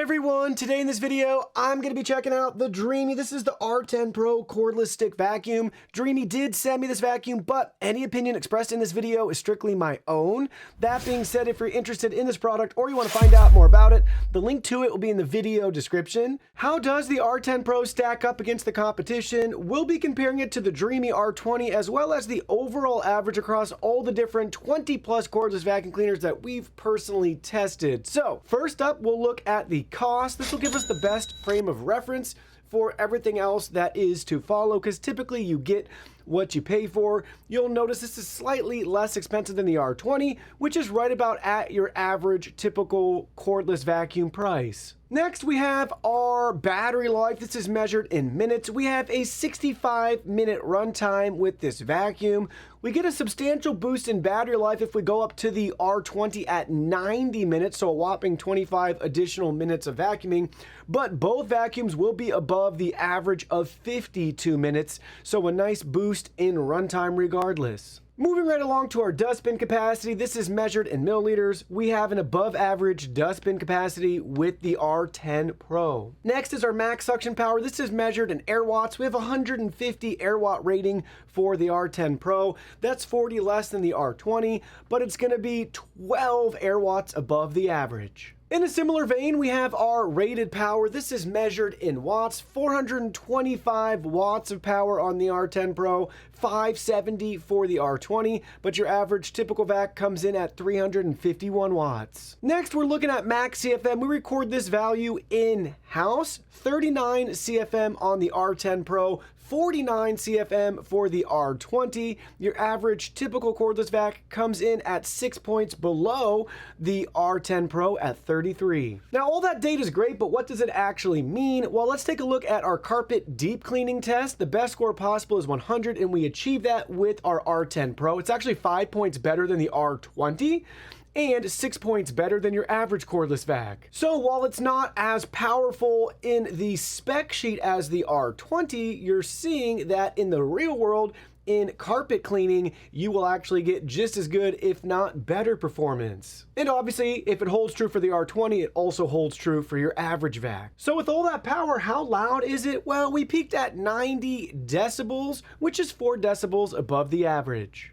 Hey everyone, today in this video, I'm going to be checking out the DREAME. This is the R10 Pro cordless stick vacuum. DREAME did send me this vacuum, but any opinion expressed in this video is strictly my own. That being said, if you're interested in this product or you want to find out more about it, the link to it will be in the video description. How does the R10 Pro stack up against the competition? We'll be comparing it to the DREAME R20 as well as the overall average across all the different 20 plus cordless vacuum cleaners that we've personally tested. So first up, we'll look at the cost. This will give us the best frame of reference for everything else that is to follow, because typically you get what you pay for. You'll notice this is slightly less expensive than the R20, which is right about at your average typical cordless vacuum price. Next, we have our battery life. This is measured in minutes. We have a 65-minute runtime with this vacuum. We get a substantial boost in battery life if we go up to the R20 at 90 minutes, so a whopping 25 additional minutes of vacuuming. But both vacuums will be above the average of 52 minutes, so a nice boost in runtime regardless. Moving right along to our dustbin capacity, this is measured in milliliters. We have an above average dustbin capacity with the R10 Pro. Next is our max suction power. This is measured in air watts. We have 150 air watt rating for the R10 Pro. That's 40 less than the R20, but it's going to be 12 air watts above the average. In a similar vein, we have our rated power. This is measured in watts, 425 watts of power on the R10 Pro, 570 for the R20, but your average typical vac comes in at 351 watts. Next, we're looking at max CFM. We record this value in-house, 39 CFM on the R10 Pro, 49 CFM for the R20. Your average typical cordless vac comes in at 6 points below the R10 Pro at 33. Now, all that data is great, but what does it actually mean? Well, let's take a look at our carpet deep cleaning test. The best score possible is 100, and we achieved that with our R10 Pro. It's actually 5 points better than the R20. And 6 points better than your average cordless vac. So while it's not as powerful in the spec sheet as the R20, you're seeing that in the real world, in carpet cleaning, you will actually get just as good, if not better performance. And obviously, if it holds true for the R20, it also holds true for your average vac. So with all that power, how loud is it? Well, we peaked at 90 decibels, which is 4 decibels above the average.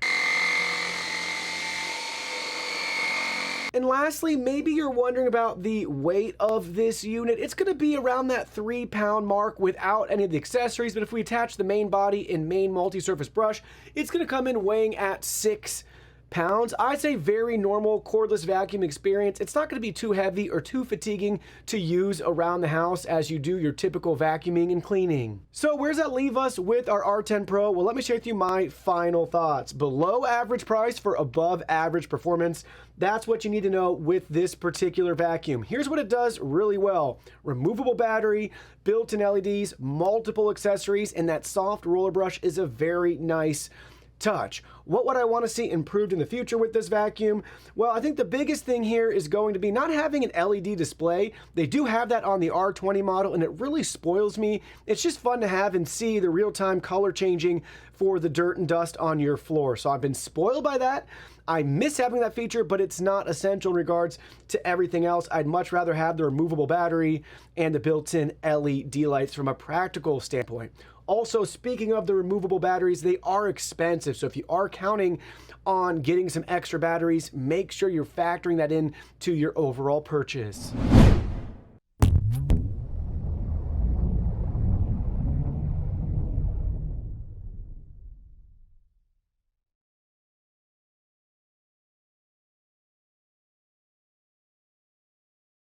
And lastly, maybe you're wondering about the weight of this unit. It's going to be around that 3-pound mark without any of the accessories, but if we attach the main body and main multi-surface brush, it's going to come in weighing at 6 pounds. I'd say very normal cordless vacuum experience. It's not going to be too heavy or too fatiguing to use around the house as you do your typical vacuuming and cleaning. So where does that leave us with our R10 Pro? Well, let me share with you my final thoughts. Below average price for above average performance. That's what you need to know with this particular vacuum. Here's what it does really well. Removable battery, built-in LEDs, multiple accessories, and that soft roller brush is a very nice touch. What would I want to see improved in the future with this vacuum? Well, I think the biggest thing here is going to be not having an LED display. They do have that on the R20 model, and it really spoils me. It's just fun to have and see the real-time color changing for the dirt and dust on your floor. So I've been spoiled by that. I miss having that feature, but it's not essential in regards to everything else. I'd much rather have the removable battery and the built-in LED lights from a practical standpoint. Also, speaking of the removable batteries, they are expensive. So if you are counting on getting some extra batteries, make sure you're factoring that in to your overall purchase.